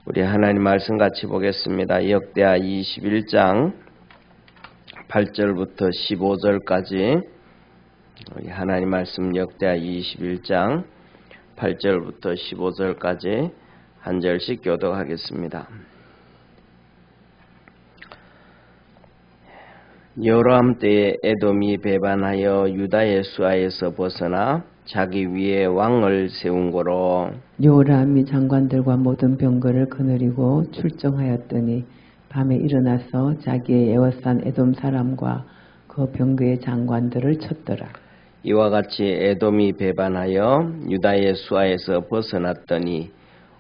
우리 하나님 말씀 같이 보겠습니다. 역대하 21장 8절부터 15절까지 우리 하나님 말씀 역대하 21장 8절부터 15절까지 한 절씩 교독하겠습니다. 여로함 때에 에돔이 배반하여 유다의 수하에서 벗어나 자기 위에 왕을 세운 거로 요람이 장관들과 모든 병거를 거느리고 출정하였더니 밤에 일어나서 자기의 에워싼 에돔 사람과 그 병거의 장관들을 쳤더라. 이와 같이 에돔이 배반하여 유다의 수하에서 벗어났더니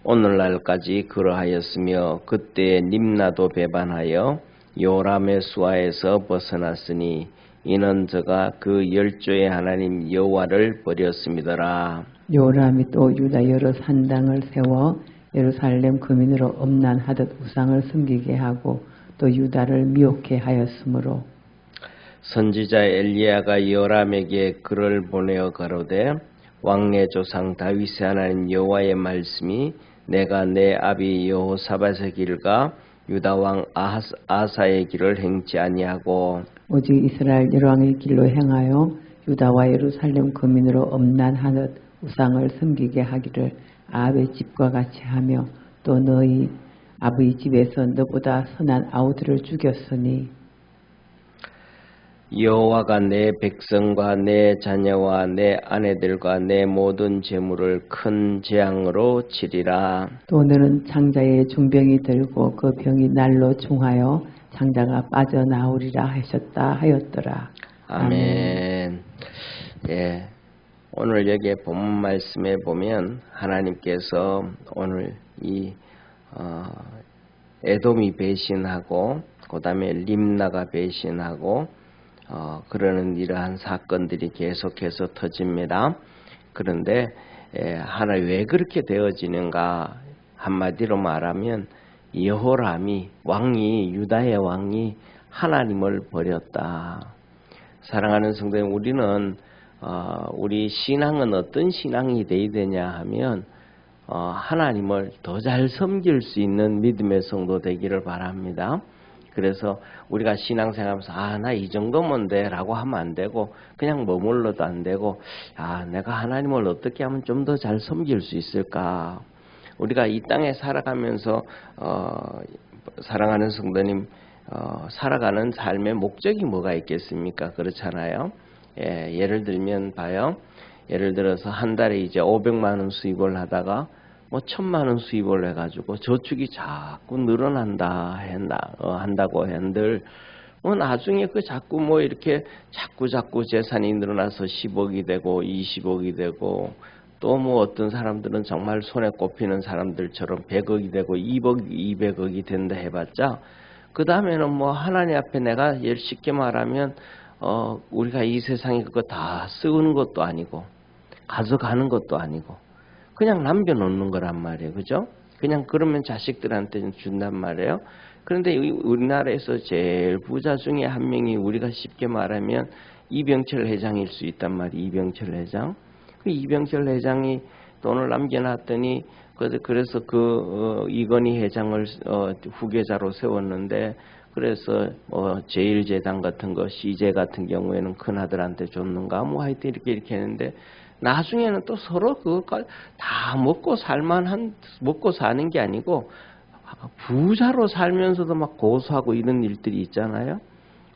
오늘날까지 그러하였으며 그때 림나도 배반하여 요람의 수하에서 벗어났으니 이는 저가 그 열조의 하나님 여호와를 버렸음이더라. 요람이 또 유다 여러 산당을 세워 예루살렘 거민으로 엄난하듯 우상을 섬기게 하고 또 유다를 미혹해 하였으므로 선지자 엘리야가 요람에게 글을 보내어 가로되 왕내 조상 다윗의 하나님 여호와의 말씀이 내가 내 아비 여호사밧의 길과 유다 왕 아사의 길을 행치 아니하고 오직 이스라엘 여호와의 길로 행하여 유다와 예루살렘 거민으로 엄난하듯 우상을 섬기게 하기를 아합의 집과 같이 하며 또 너희 아버지 집에서 너보다 선한 아우들을 죽였으니 여호와가 내 백성과 내 자녀와 내 아내들과 내 모든 재물을 큰 재앙으로 치리라. 또 너는 장자의 중병이 들고 그 병이 날로 중하여 장자가 빠져나오리라 하셨다 하였더라. 아멘. 예, 오늘 여기에 본문 말씀에 보면 하나님께서 오늘 이 에돔이 배신하고 그 다음에 림나가 배신하고 그러는 이러한 사건들이 계속해서 터집니다. 그런데 하나 왜 그렇게 되어지는가 한마디로 말하면 여호람이 왕이 유다의 왕이 하나님을 버렸다. 사랑하는 성도님, 우리는 우리 신앙은 어떤 신앙이 되어야 되냐 하면 하나님을 더 잘 섬길 수 있는 믿음의 성도 되기를 바랍니다. 그래서 우리가 신앙생활하면서 나 이 정도면 돼 라고 하면 안 되고 그냥 머물러도 안 되고 내가 하나님을 어떻게 하면 좀 더 잘 섬길 수 있을까. 우리가 이 땅에 살아가면서 사랑하는 성도님 살아가는 삶의 목적이 뭐가 있겠습니까? 그렇잖아요. 예를 들면 봐요. 예를 들어서 한 달에 이제 500만 원 수입을 하다가 뭐 1000만 원 수입을 해가지고 저축이 자꾸 늘어난다 한다고 한들 나중에 그 자꾸 뭐 이렇게 자꾸 재산이 늘어나서 10억이 되고 20억이 되고 또 뭐 어떤 사람들은 정말 손에 꼽히는 사람들처럼 100억이 되고 200억, 200억이 된다 해봤자 그 다음에는 뭐 하나님 앞에 내가 쉽게 말하면 우리가 이 세상에 그거 다 쓰는 것도 아니고 가져가는 것도 아니고 그냥 남겨놓는 거란 말이에요. 그죠? 그냥 그러면 자식들한테는 준단 말이에요. 그런데 우리나라에서 제일 부자 중에 한 명이 우리가 쉽게 말하면 이병철 회장일 수 있단 말이에요. 이병철 회장. 그 이병철 회장이 돈을 남겨놨더니 그래서 이건희 회장을 후계자로 세웠는데 그래서 제일재단 같은 거 CJ 같은 경우에는 큰아들한테 줬는가 뭐 하여튼 이렇게 했는데 나중에는 또 서로 그걸 다 먹고 사는 게 아니고 부자로 살면서도 막 고소하고 이런 일들이 있잖아요.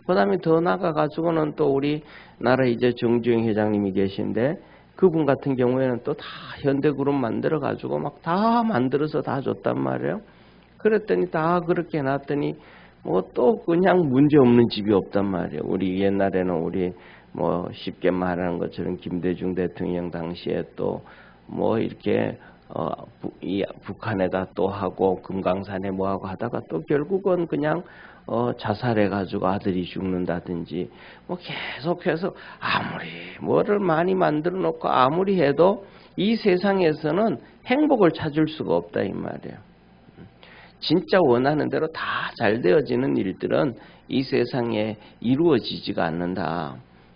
그 다음에 더 나가가지고는 또 우리나라 이제 정주영 회장님이 계신데 그분 같은 경우에는 또 다 현대그룹 만들어가지고 막 다 만들어서 다 줬단 말이에요. 그랬더니 다 그렇게 해놨더니 뭐 또 그냥 문제 없는 집이 없단 말이에요. 우리 옛날에는 우리 뭐 쉽게 말하는 것처럼 김대중 대통령 당시에 또 뭐 이렇게 북한에다 또 하고 금강산에 뭐 하고 하다가 또 결국은 그냥 자살해가지고 아들이 죽는다든지 뭐 계속해서 아무리 뭐를 많이 만들어 놓고 아무리 해도 이 세상에서는 행복을 찾을 수가 없다 이 말이에요. 진짜 원하는 대로 다 잘 되어지는 일들은 이 세상에 이루어지지가 않는다.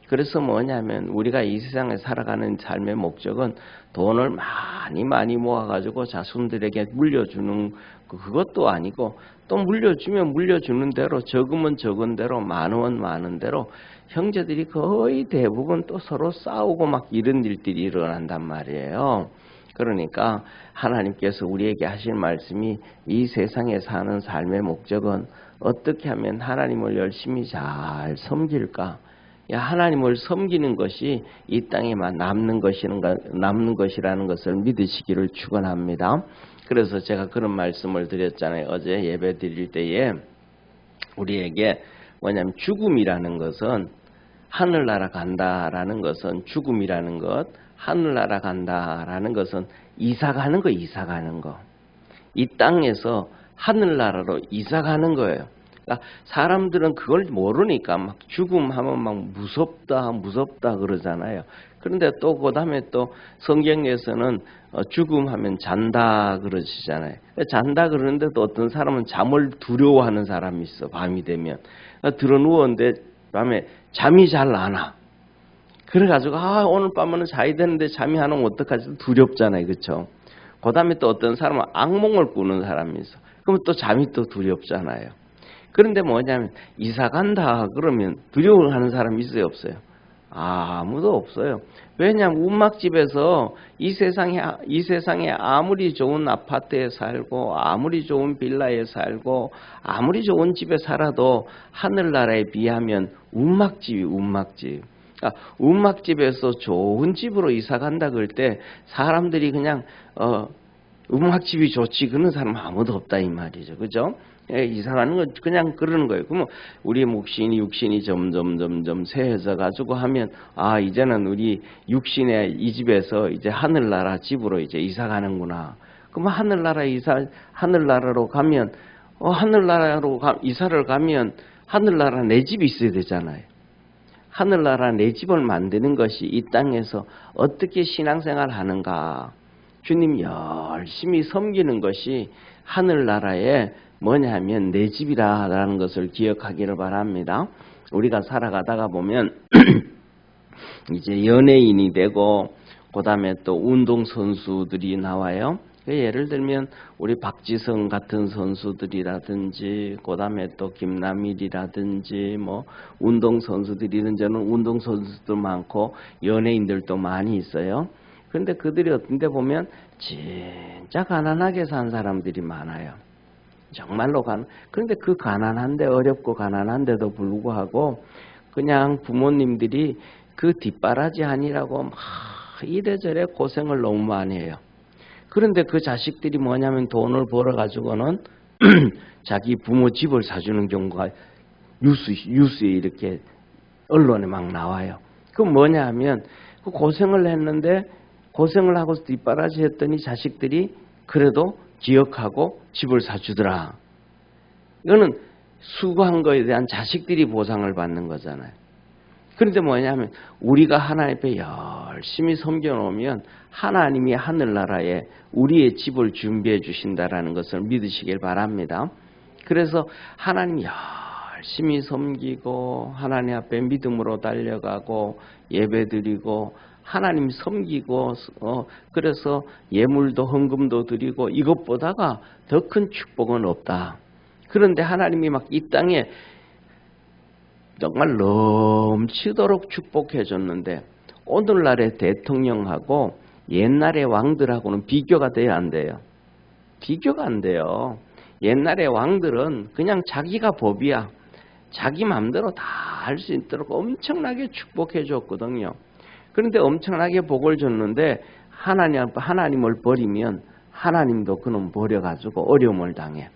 그래서 뭐냐면 우리가 이 세상에 살아가는 삶의 목적은 돈을 많이 모아가지고 자손들에게 물려주는 그것도 아니고, 또 물려주면 물려주는 대로, 적으면 적은 대로, 많으면 많은 대로 형제들이 거의 대부분 또 서로 싸우고 막 이런 일들이 일어난단 말이에요. 그러니까 하나님께서 우리에게 하실 말씀이 이 세상에 사는 삶의 목적은 어떻게 하면 하나님을 열심히 잘 섬길까? 하나님을 섬기는 것이 이 땅에만 남는 것이라는 것을 믿으시기를 축원합니다. 그래서 제가 그런 말씀을 드렸잖아요. 어제 예배 드릴 때에 우리에게 뭐냐면 죽음이라는 것은 하늘나라 간다라는 것은, 죽음이라는 것, 하늘나라 간다라는 것은 이사가는 거. 이 땅에서 하늘나라로 이사가는 거예요. 그러니까 사람들은 그걸 모르니까 막 죽음하면 막 무섭다 그러잖아요. 그런데 또 그다음에 또 성경에서는 죽음하면 잔다 그러시잖아요. 잔다 그러는데 또 어떤 사람은 잠을 두려워하는 사람이 있어. 밤이 되면 들어 누웠는데 밤에 잠이 잘 안 와. 그래가지고 오늘 밤은 자야 되는데 잠이 안 오면 어떡하지? 두렵잖아요, 그렇죠? 그다음에 또 어떤 사람은 악몽을 꾸는 사람이 있어. 그러면 또 잠이 또 두렵잖아요. 그런데 뭐냐면 이사 간다 그러면 두려워하는 사람이 있어요, 없어요? 아무도 없어요. 왜냐하면 운막집에서 이 세상에 아무리 좋은 아파트에 살고 아무리 좋은 빌라에 살고 아무리 좋은 집에 살아도 하늘나라에 비하면 운막집. 그러니까 운막집에서 좋은 집으로 이사 간다 그럴 때 사람들이 그냥 운막집이 좋지 그런 사람 아무도 없다 이 말이죠, 그죠? 이사 가는 건 그냥 그러는 거예요. 그러면 우리 육신이 점점 세해져 가지고 하면 이제는 우리 육신의 이 집에서 이제 하늘나라 집으로 이제 이사 가는구나. 그러면 하늘나라로 가면 이사를 가면 하늘나라 내 집이 있어야 되잖아요. 하늘나라 내 집을 만드는 것이 이 땅에서 어떻게 신앙생활 하는가, 주님 열심히 섬기는 것이 하늘나라에 뭐냐 하면 내 집이라는 것을 기억하기를 바랍니다. 우리가 살아가다가 보면 이제 연예인이 되고 그다음에 또 운동선수들이 나와요. 예를 들면 우리 박지성 같은 선수들이라든지 그다음에 또 김남일이라든지 뭐 운동선수들이든지 운동선수도 많고 연예인들도 많이 있어요. 그런데 그들이 어떤 데 보면 진짜 가난하게 산 사람들이 많아요. 정말로 그런데 그 가난한데, 어렵고 가난한데도 불구하고 그냥 부모님들이 그 뒷바라지 하느라고 막 이래저래 고생을 너무 많이 해요. 그런데 그 자식들이 뭐냐면 돈을 벌어가지고는 자기 부모 집을 사주는 경우가 뉴스에 이렇게 언론에 막 나와요. 그건 뭐냐 하면 그 고생을 했는데 고생을 하고 뒷바라지 했더니 자식들이 그래도 기억하고 집을 사주더라. 이거는 수고한 거에 대한 자식들이 보상을 받는 거잖아요. 그런데 뭐냐면 우리가 하나님 앞에 열심히 섬겨놓으면 하나님이 하늘나라에 우리의 집을 준비해 주신다라는 것을 믿으시길 바랍니다. 그래서 하나님 열심히 섬기고 하나님 앞에 믿음으로 달려가고 예배드리고 하나님 섬기고 그래서 예물도 헌금도 드리고 이것보다가 더 큰 축복은 없다. 그런데 하나님이 막 이 땅에 정말 넘치도록 축복해 줬는데 오늘날의 대통령하고 옛날의 왕들하고는 비교가 돼야 안 돼요. 비교가 안 돼요. 옛날의 왕들은 그냥 자기가 법이야. 자기 마음대로 다 할 수 있도록 엄청나게 축복해 줬거든요. 그런데 엄청나게 복을 줬는데 하나님을 버리면 하나님도 그놈 버려가지고 어려움을 당해.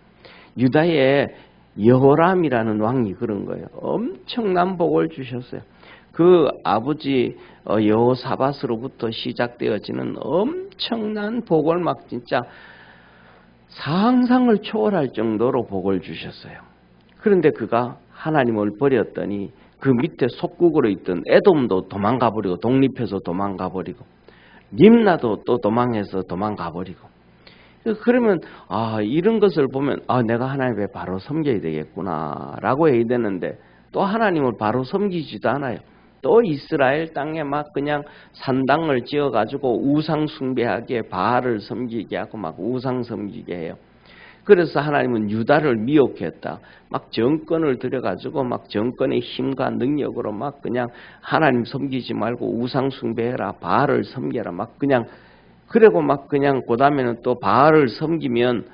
유다의 여호람이라는 왕이 그런 거예요. 엄청난 복을 주셨어요. 그 아버지 여호사밧으로부터 시작되어지는 엄청난 복을 막 진짜 상상을 초월할 정도로 복을 주셨어요. 그런데 그가 하나님을 버렸더니 그 밑에 속국으로 있던 에돔도 도망가버리고 독립해서 도망가버리고 림나도 또 도망가버리고 그러면 이런 것을 보면 내가 하나님을 바로 섬겨야 되겠구나 라고 해야 되는데 또 하나님을 바로 섬기지도 않아요. 또 이스라엘 땅에 막 그냥 산당을 지어가지고 우상 숭배하게 바알을 섬기게 하고 막 우상 섬기게 해요. 그래서 하나님은 유다를 미혹했다. 막 정권을 들여가지고 막 정권의 힘과 능력으로 막 그냥 하나님 섬기지 말고 우상 숭배해라. 바알을 섬겨라. 막 그냥 그리고 막 그냥 그 다음에는 또 바알을 섬기면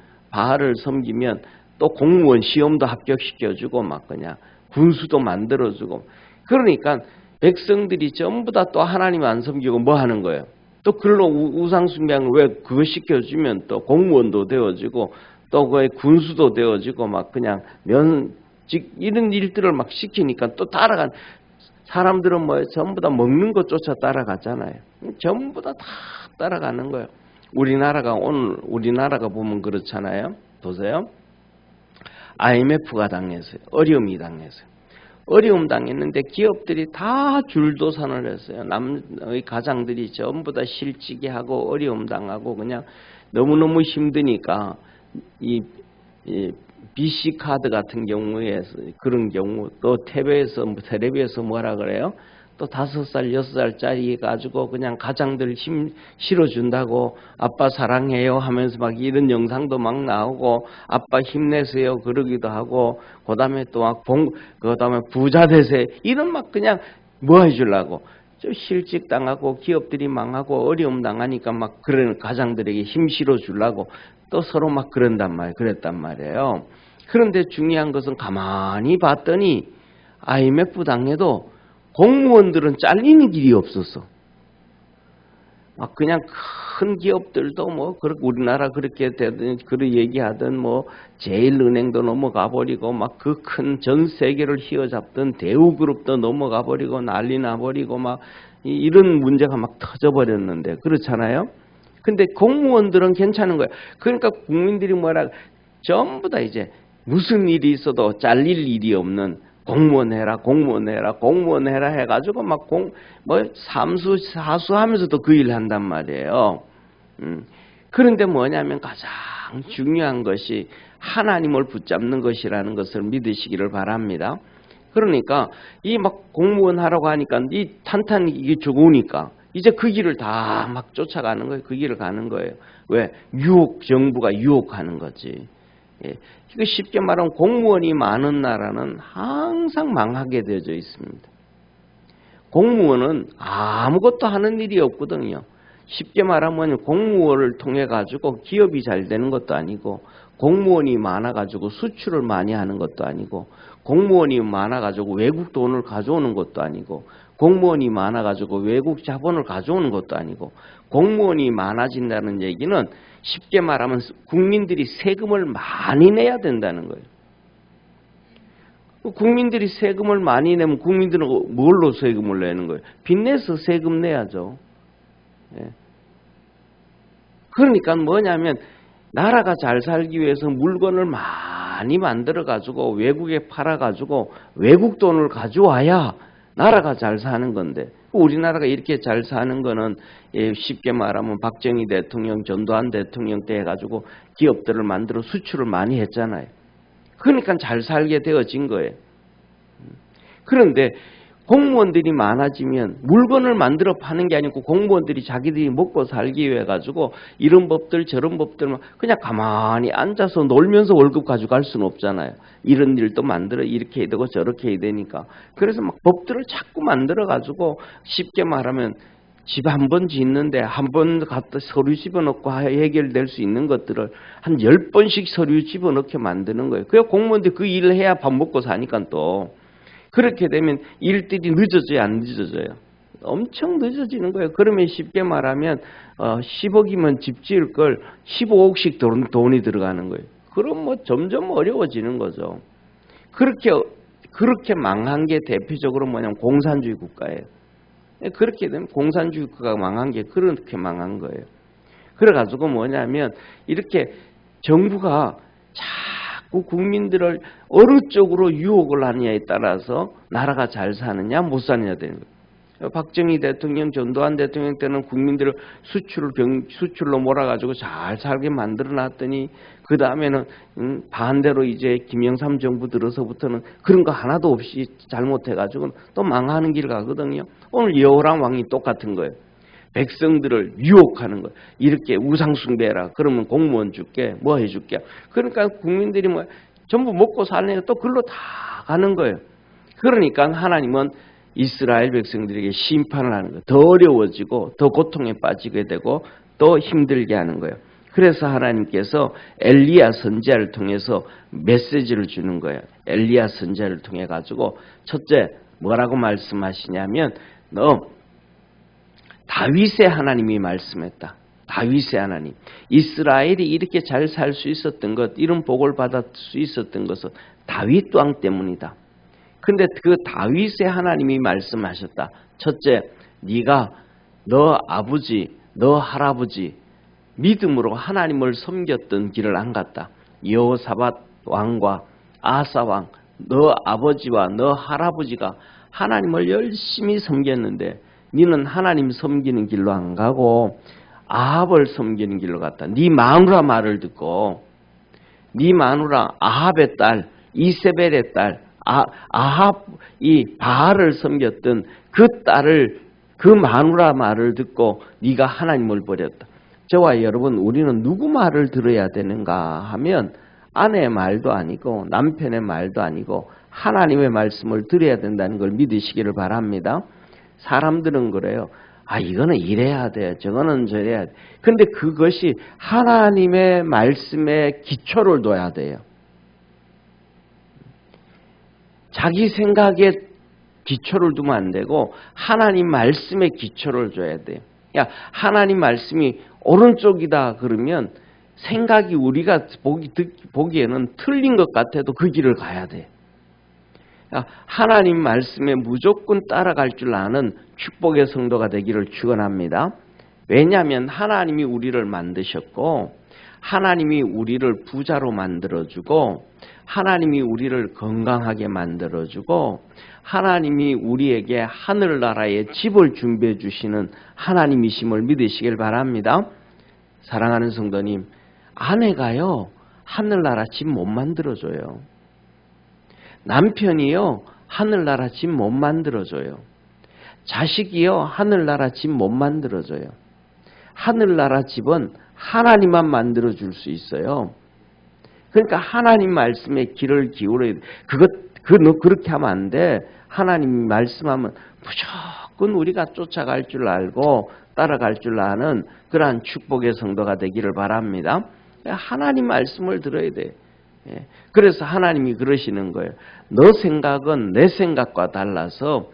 또 공무원 시험도 합격시켜주고 막 그냥 군수도 만들어주고 그러니까 백성들이 전부 다 또 하나님 안 섬기고 뭐 하는 거예요? 또 글로 우상 숭배한 왜 그거 시켜주면 또 공무원도 되어지고 또 그 군수도 되어지고 막 그냥 면직 이런 일들을 막 시키니까 또 따라간 사람들은 뭐 전부 다 먹는 것 쫓아 따라가잖아요. 전부 다 따라가는 거예요. 우리나라가 보면 그렇잖아요. 보세요. IMF가 당했어요. 어려움이 당했어요. 어려움 당했는데 기업들이 다 줄도산을 했어요. 남의 가장들이 전부 다 실직이 하고 어려움 당하고 그냥 너무너무 힘드니까 이 BC 카드 같은 경우에 그런 경우 또 텔레비에서 뭐라 그래요? 또 5살, 6살짜리 가지고 그냥 가장들 힘 실어준다고 아빠 사랑해요 하면서 막 이런 영상도 막 나오고 아빠 힘내세요 그러기도 하고 그다음에 또 막 그다음에 부자 되세요 이런 막 그냥 뭐 해주려고 좀 실직 당하고 기업들이 망하고 어려움 당하니까 막 그런 가장들에게 힘 실어주려고 또 서로 막 그랬단 말이에요. 그런데 중요한 것은 가만히 봤더니 IMF 당해도 공무원들은 잘리는 길이 없었어. 막 그냥 큰 기업들도 뭐 우리나라 그렇게 되든 그런 얘기하든 뭐 제일은행도 넘어가 버리고 막 그 큰 전 세계를 휘어잡던 대우그룹도 넘어가 버리고 난리 나 버리고 막 이런 문제가 막 터져 버렸는데 그렇잖아요. 근데 공무원들은 괜찮은 거야. 그러니까 국민들이 전부 다 이제 무슨 일이 있어도 잘릴 일이 없는 공무원 해라 해가지고 막 삼수 사수 하면서도 그 일 한단 말이에요. 그런데 뭐냐면 가장 중요한 것이 하나님을 붙잡는 것이라는 것을 믿으시기를 바랍니다. 그러니까 이 막 공무원 하라고 하니까 이 탄탄히 이게 좋으니까 이제 그 길을 다 막 쫓아가는 거예요. 그 길을 가는 거예요. 왜? 정부가 유혹하는 거지. 예. 이거 쉽게 말하면 공무원이 많은 나라는 항상 망하게 되어져 있습니다. 공무원은 아무것도 하는 일이 없거든요. 쉽게 말하면 공무원을 통해 가지고 기업이 잘 되는 것도 아니고 공무원이 많아 가지고 수출을 많이 하는 것도 아니고 공무원이 많아 가지고 외국 돈을 가져오는 것도 아니고 공무원이 많아 가지고 외국 자본을 가져오는 것도 아니고 공무원이 많아진다는 얘기는 쉽게 말하면 국민들이 세금을 많이 내야 된다는 거예요. 국민들이 세금을 많이 내면 국민들은 뭘로 세금을 내는 거예요? 빚내서 세금 내야죠. 예. 그러니까 뭐냐면 나라가 잘 살기 위해서 물건을 많이 만들어가지고 외국에 팔아가지고 외국 돈을 가져와야 나라가 잘 사는 건데 우리나라가 이렇게 잘 사는 거는 쉽게 말하면 박정희 대통령, 전두환 대통령 때 해가지고 기업들을 만들어 수출을 많이 했잖아요. 그러니까 잘 살게 되어진 거예요. 그런데 공무원들이 많아지면 물건을 만들어 파는 게 아니고 공무원들이 자기들이 먹고 살기 위해 가지고 이런 법들 저런 법들 그냥 가만히 앉아서 놀면서 월급 가져갈 수는 없잖아요. 이런 일도 만들어 이렇게 해야 되고 저렇게 해야 되니까. 그래서 막 법들을 자꾸 만들어 가지고 쉽게 말하면 집 한 번 짓는데 한 번 갖다 서류 집어넣고 해결될 수 있는 것들을 한 10번씩 서류 집어넣게 만드는 거예요. 그래야 공무원들이 그 일을 해야 밥 먹고 사니까 또. 그렇게 되면 일들이 늦어져요, 안 늦어져요? 엄청 늦어지는 거예요. 그러면 쉽게 말하면 10억이면 집 지을 걸 15억씩 돈이 들어가는 거예요. 그럼 뭐 점점 어려워지는 거죠. 그렇게 망한 게 대표적으로 뭐냐면 공산주의 국가예요. 그렇게 되면 공산주의 국가가 망한 게 그렇게 망한 거예요. 그래가지고 뭐냐면 이렇게 정부가 자꾸 국민들을 어느 쪽으로 유혹을 하느냐에 따라서 나라가 잘 사느냐 못 사느냐 되는 거예요. 박정희 대통령, 전두환 대통령 때는 국민들을 수출로 몰아가지고 잘 살게 만들어놨더니 그 다음에는 반대로 이제 김영삼 정부 들어서부터는 그런 거 하나도 없이 잘못해가지고 또 망하는 길 가거든요. 오늘 여호람 왕이 똑같은 거예요. 백성들을 유혹하는 거예요. 이렇게 우상숭배해라. 그러면 공무원 줄게, 뭐 해줄게. 그러니까 국민들이 뭐 전부 먹고 살려니까 또 글로 다 가는 거예요. 그러니까 하나님은 이스라엘 백성들에게 심판을 하는 거예요. 더 어려워지고 더 고통에 빠지게 되고 더 힘들게 하는 거예요. 그래서 하나님께서 엘리야 선지자를 통해서 메시지를 주는 거예요. 엘리야 선지자를 통해 가지고 첫째 뭐라고 말씀하시냐면 너 다윗의 하나님이 말씀했다. 다윗의 하나님. 이스라엘이 이렇게 잘 살 수 있었던 것, 이런 복을 받을 수 있었던 것은 다윗 왕 때문이다. 근데 그 다윗의 하나님이 말씀하셨다. 첫째, 네가 너 아버지, 너 할아버지 믿음으로 하나님을 섬겼던 길을 안 갔다. 여호사밧 왕과 아사 왕, 너 아버지와 너 할아버지가 하나님을 열심히 섬겼는데 너는 하나님 섬기는 길로 안 가고 아합을 섬기는 길로 갔다. 네 마누라 말을 듣고 네 마누라 아합의 딸, 이세벨의 딸, 아합 이 바알을 섬겼던 그 딸을 그 마누라 말을 듣고 네가 하나님을 버렸다. 저와 여러분, 우리는 누구 말을 들어야 되는가 하면 아내의 말도 아니고 남편의 말도 아니고 하나님의 말씀을 들어야 된다는 걸 믿으시기를 바랍니다. 사람들은 그래요. 이거는 이래야 돼. 저거는 저래야 돼. 근데 그것이 하나님의 말씀에 기초를 둬야 돼요. 자기 생각에 기초를 두면 안 되고 하나님 말씀에 기초를 줘야 돼요. 하나님 말씀이 오른쪽이다 그러면 생각이 우리가 보기에는 틀린 것 같아도 그 길을 가야 돼. 하나님 말씀에 무조건 따라갈 줄 아는 축복의 성도가 되기를 축원합니다. 왜냐하면 하나님이 우리를 만드셨고 하나님이 우리를 부자로 만들어주고 하나님이 우리를 건강하게 만들어주고 하나님이 우리에게 하늘나라의 집을 준비해 주시는 하나님이심을 믿으시길 바랍니다. 사랑하는 성도님, 아내가요 하늘나라 집 못 만들어줘요. 남편이요 하늘나라 집 못 만들어줘요. 자식이요 하늘나라 집 못 만들어줘요. 하늘나라 집은 하나님만 만들어줄 수 있어요. 그러니까 하나님 말씀에 귀를 기울여야 돼. 너 그렇게 하면 안 돼. 하나님 말씀하면 무조건 우리가 쫓아갈 줄 알고 따라갈 줄 아는 그러한 축복의 성도가 되기를 바랍니다. 하나님 말씀을 들어야 돼. 그래서 하나님이 그러시는 거예요. 너 생각은 내 생각과 달라서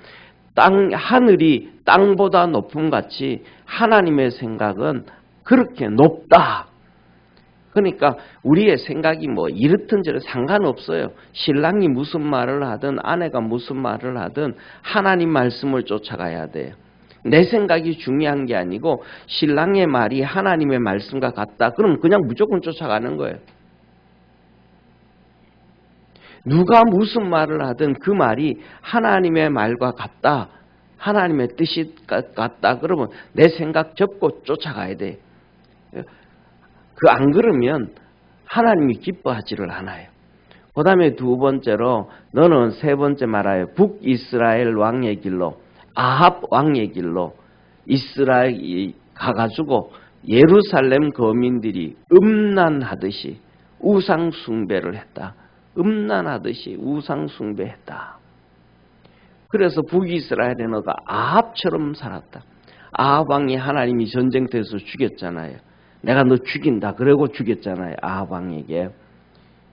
하늘이 땅보다 높음 같이 하나님의 생각은 그렇게 높다. 그러니까 우리의 생각이 뭐 이렇든 저렇든 상관없어요. 신랑이 무슨 말을 하든 아내가 무슨 말을 하든 하나님 말씀을 쫓아가야 돼요. 내 생각이 중요한 게 아니고 신랑의 말이 하나님의 말씀과 같다. 그럼 그냥 무조건 쫓아가는 거예요. 누가 무슨 말을 하든 그 말이 하나님의 말과 같다. 하나님의 뜻이 같다. 그러면 내 생각 접고 쫓아가야 돼. 안 그러면 하나님이 기뻐하지를 않아요. 그 다음에 두 번째로 너는 세 번째 말하여 북이스라엘 왕의 길로 아합 왕의 길로 이스라엘이 가가지고 예루살렘 거민들이 음란하듯이 우상 숭배를 했다. 음란하듯이 우상 숭배했다. 그래서 북이스라엘의 너가 아합처럼 살았다. 아합 왕이 하나님이 전쟁터에서 죽였잖아요. 내가 너 죽인다 그러고 죽였잖아요. 아합 왕에게.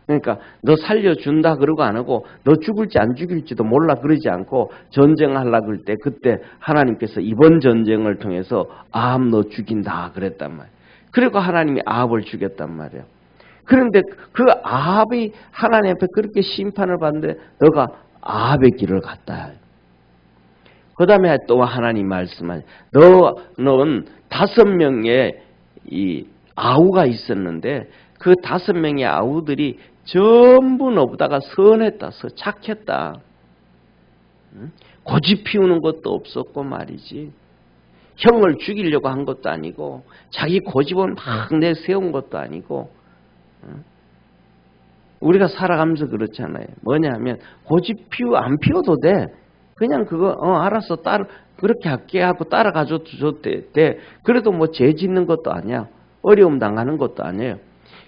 그러니까 너 살려준다 그러고 안 하고 너 죽을지 안 죽일지도 몰라 그러지 않고 전쟁하려고 할 때 그때 하나님께서 이번 전쟁을 통해서 아합 너 죽인다 그랬단 말이에요. 그리고 하나님이 아합을 죽였단 말이에요. 그런데 그 아합이 하나님 앞에 그렇게 심판을 받는데 너가 아합의 길을 갔다. 그 다음에 또 하나님 말씀하니 너는 5명의 이 아우가 있었는데 그 5명의 아우들이 전부 너보다가 선했다, 착했다. 고집 피우는 것도 없었고 말이지. 형을 죽이려고 한 것도 아니고 자기 고집을 막 내세운 것도 아니고 우리가 살아가면서 그렇잖아요. 뭐냐 하면 고집 안 피워도 돼. 그냥 그거 알았어 그렇게 할게 하고 따라가줘도 돼. 그래도 뭐 죄 짓는 것도 아니야. 어려움 당하는 것도 아니에요.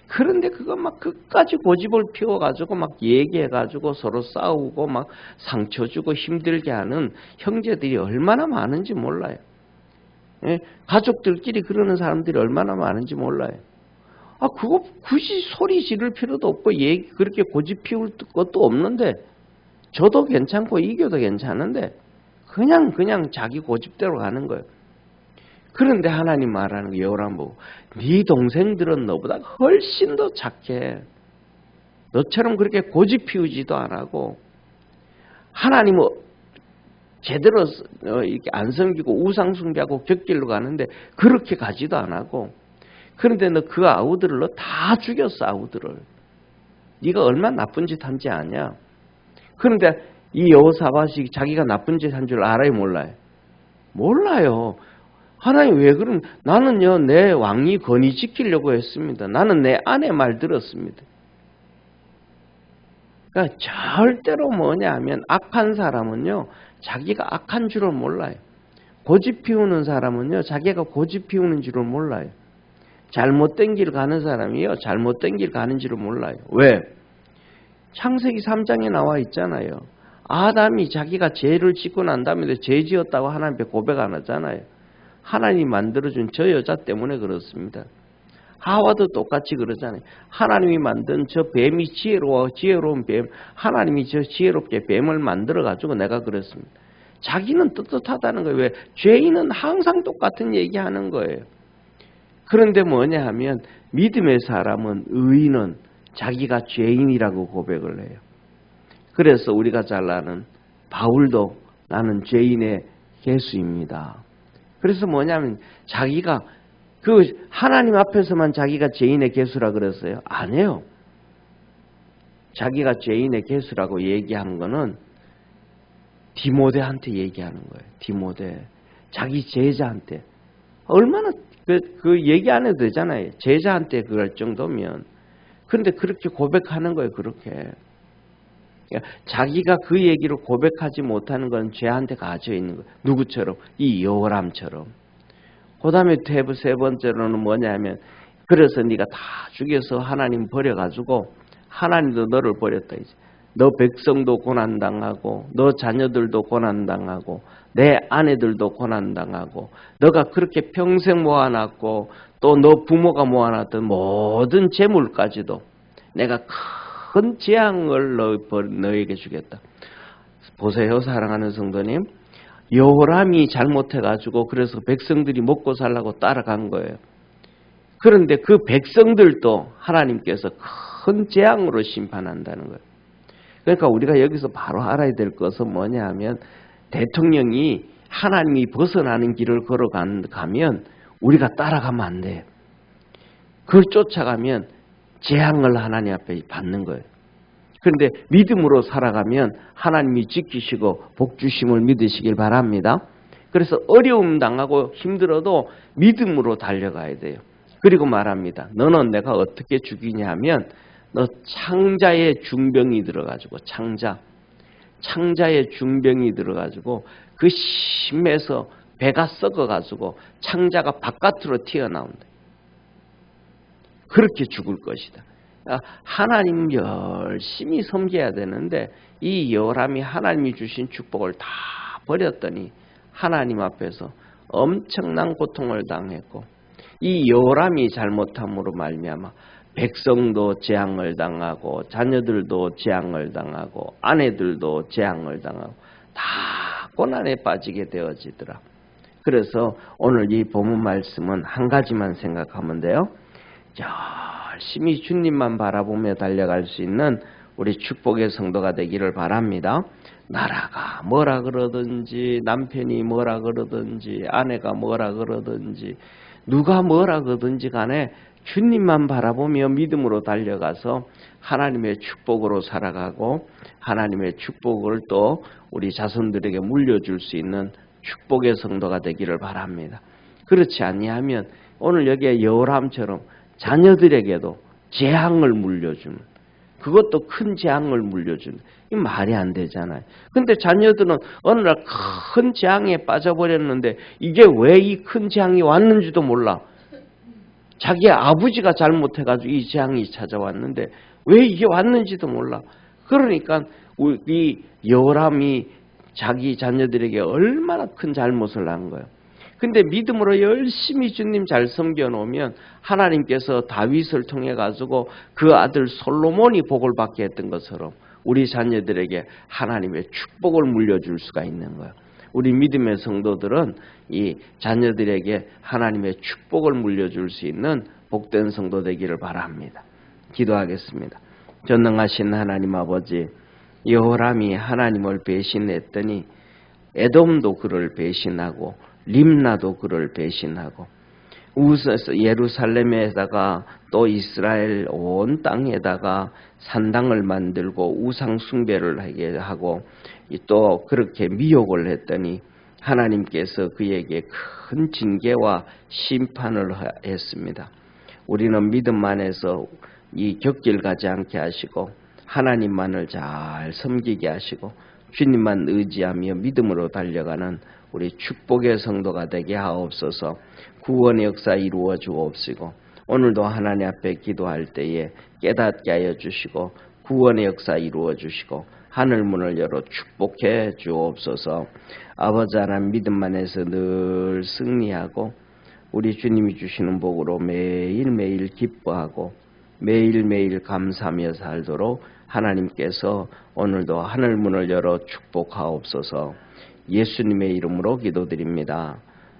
그런데 그거 막 끝까지 고집을 피워가지고 막 얘기해가지고 서로 싸우고 막 상처 주고 힘들게 하는 형제들이 얼마나 많은지 몰라요. 예? 가족들끼리 그러는 사람들이 얼마나 많은지 몰라요. 그거 굳이 소리 지를 필요도 없고 그렇게 고집 피울 것도 없는데 저도 괜찮고 이겨도 괜찮은데 그냥 자기 고집대로 가는 거예요. 그런데 하나님 말하는 거 여호람 보고 네 동생들은 너보다 훨씬 더 착해. 너처럼 그렇게 고집 피우지도 안 하고 하나님은 제대로 이렇게 안 섬기고 우상 숭배하고 곁길로 가는데 그렇게 가지도 안 하고 그런데 너 그 아우들을 너 다 죽였어. 아우들을. 네가 얼마나 나쁜 짓 한지 아냐. 그런데 이 여호사밧이 자기가 나쁜 짓 한 줄 알아요 몰라요? 몰라요. 하나님 왜 그럼 나는요 내 왕위 권위 지키려고 했습니다. 나는 내 아내 말 들었습니다. 그러니까 절대로 뭐냐 하면 악한 사람은요 자기가 악한 줄은 몰라요. 고집 피우는 사람은요 자기가 고집 피우는 줄은 몰라요. 잘못된 길 가는 사람이요 잘못된 길 가는 줄은 몰라요. 왜? 창세기 3장에 나와 있잖아요. 아담이 자기가 죄를 짓고 난 다음에 죄 지었다고 하나님께 고백 안 하잖아요. 하나님이 만들어준 저 여자 때문에 그렇습니다. 하와도 똑같이 그러잖아요. 하나님이 만든 저 뱀이 지혜로운 뱀, 하나님이 저 지혜롭게 뱀을 만들어가지고 내가 그랬습니다. 자기는 떳떳하다는 거예요. 왜? 죄인은 항상 똑같은 얘기하는 거예요. 그런데 뭐냐 하면 믿음의 사람은 의인은 자기가 죄인이라고 고백을 해요. 그래서 우리가 잘 아는 바울도 나는 죄인의 개수입니다. 그래서 뭐냐면 자기가 그 하나님 앞에서만 자기가 죄인의 개수라 그랬어요. 아니에요. 자기가 죄인의 개수라고 얘기한 거는 디모데한테 얘기하는 거예요. 디모데. 자기 제자한테. 얼마나 그 얘기 안 해도 되잖아요. 제자한테 그럴 정도면. 그런데 그렇게 고백하는 거예요. 그렇게. 그러니까 자기가 그 얘기로 고백하지 못하는 건 죄한테 가져 있는 거예요. 누구처럼? 이 여호람처럼. 그 다음에 세 번째로는 뭐냐면 그래서 네가 다 죽여서 하나님 버려가지고 하나님도 너를 버렸다. 이제. 너 백성도 고난당하고 너 자녀들도 고난당하고 내 아내들도 고난당하고 너가 그렇게 평생 모아놨고 또 너 부모가 모아놨던 모든 재물까지도 내가 큰 재앙을 너에게 주겠다. 보세요 사랑하는 성도님. 여호람이 잘못해가지고 그래서 백성들이 먹고 살라고 따라간 거예요. 그런데 그 백성들도 하나님께서 큰 재앙으로 심판한다는 거예요. 그러니까 우리가 여기서 바로 알아야 될 것은 뭐냐 하면 대통령이 하나님이 벗어나는 길을 걸어가면 우리가 따라가면 안 돼요. 그걸 쫓아가면 재앙을 하나님 앞에 받는 거예요. 그런데 믿음으로 살아가면 하나님이 지키시고 복 주심을 믿으시길 바랍니다. 그래서 어려움 당하고 힘들어도 믿음으로 달려가야 돼요. 그리고 말합니다. 너는 내가 어떻게 죽이냐 하면 너 창자의 중병이 들어가지고 창자의 중병이 들어가지고 그 심에서 배가 썩어가지고 창자가 바깥으로 튀어나온다. 그렇게 죽을 것이다. 하나님 열심히 섬겨야 되는데 이 여호람이 하나님이 주신 축복을 다 버렸더니 하나님 앞에서 엄청난 고통을 당했고 이 여호람이 잘못함으로 말미암아 백성도 재앙을 당하고 자녀들도 재앙을 당하고 아내들도 재앙을 당하고 다 고난에 빠지게 되어지더라. 그래서 오늘 이 본문 말씀은 한 가지만 생각하면 돼요. 열심히 주님만 바라보며 달려갈 수 있는 우리 축복의 성도가 되기를 바랍니다. 나라가 뭐라 그러든지 남편이 뭐라 그러든지 아내가 뭐라 그러든지 누가 뭐라 그러든지 간에 주님만 바라보며 믿음으로 달려가서 하나님의 축복으로 살아가고 하나님의 축복을 또 우리 자손들에게 물려줄 수 있는 축복의 성도가 되기를 바랍니다. 그렇지 아니하면 오늘 여기에 여호람처럼 자녀들에게도 재앙을 물려주는 그것도 큰 재앙을 물려준다. 이 말이 안 되잖아요. 근데 자녀들은 어느 날 큰 재앙에 빠져버렸는데 이게 왜 이 큰 재앙이 왔는지도 몰라. 자기 아버지가 잘못해가지고 이 재앙이 찾아왔는데 왜 이게 왔는지도 몰라. 그러니까 이 여호람이 자기 자녀들에게 얼마나 큰 잘못을 한 거예요. 근데 믿음으로 열심히 주님 잘 섬겨놓으면 하나님께서 다윗을 통해 가지고 그 아들 솔로몬이 복을 받게 했던 것처럼 우리 자녀들에게 하나님의 축복을 물려줄 수가 있는 거예요. 우리 믿음의 성도들은 이 자녀들에게 하나님의 축복을 물려줄 수 있는 복된 성도 되기를 바랍니다. 기도하겠습니다. 전능하신 하나님 아버지, 여호람이 하나님을 배신했더니 에돔도 그를 배신하고 림나도 그를 배신하고 예루살렘에다가 또 이스라엘 온 땅에다가 산당을 만들고 우상 숭배를 하게 하고 또 그렇게 미혹을 했더니 하나님께서 그에게 큰 징계와 심판을 했습니다. 우리는 믿음 안에서 이 격길 가지 않게 하시고 하나님만을 잘 섬기게 하시고 주님만 의지하며 믿음으로 달려가는 우리 축복의 성도가 되게 하옵소서. 구원의 역사 이루어 주옵시고 오늘도 하나님 앞에 기도할 때에 깨닫게 하여 주시고 구원의 역사 이루어 주시고 하늘문을 열어 축복해 주옵소서. 아버지 하나님 믿음 안에서 늘 승리하고 우리 주님이 주시는 복으로 매일매일 기뻐하고 매일매일 감사하며 살도록 하나님께서 오늘도 하늘문을 열어 축복하옵소서. 예수님의 이름으로 기도드립니다.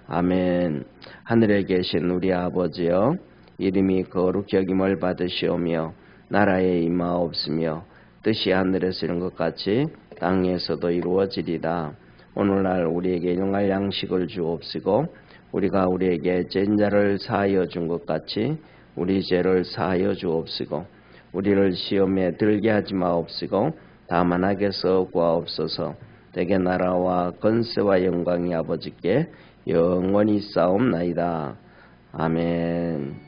아멘. 하늘에 계신 우리 아버지여, 이름이 거룩히 여김을 받으시오며 나라에 임하옵시며 뜻이 하늘에서 이룬 것 같이 땅에서도 이루어지리다. 오늘날 우리에게 일용할 양식을 주옵시고 우리가 우리에게 죄인 자를 사하여 준 것 같이 우리 죄를 사하여 주옵시고 우리를 시험에 들게 하지 마옵시고 다만 악에서 구하옵소서. 대개 나라와 권세와 영광이 아버지께 영원히 싸움나이다. 아멘.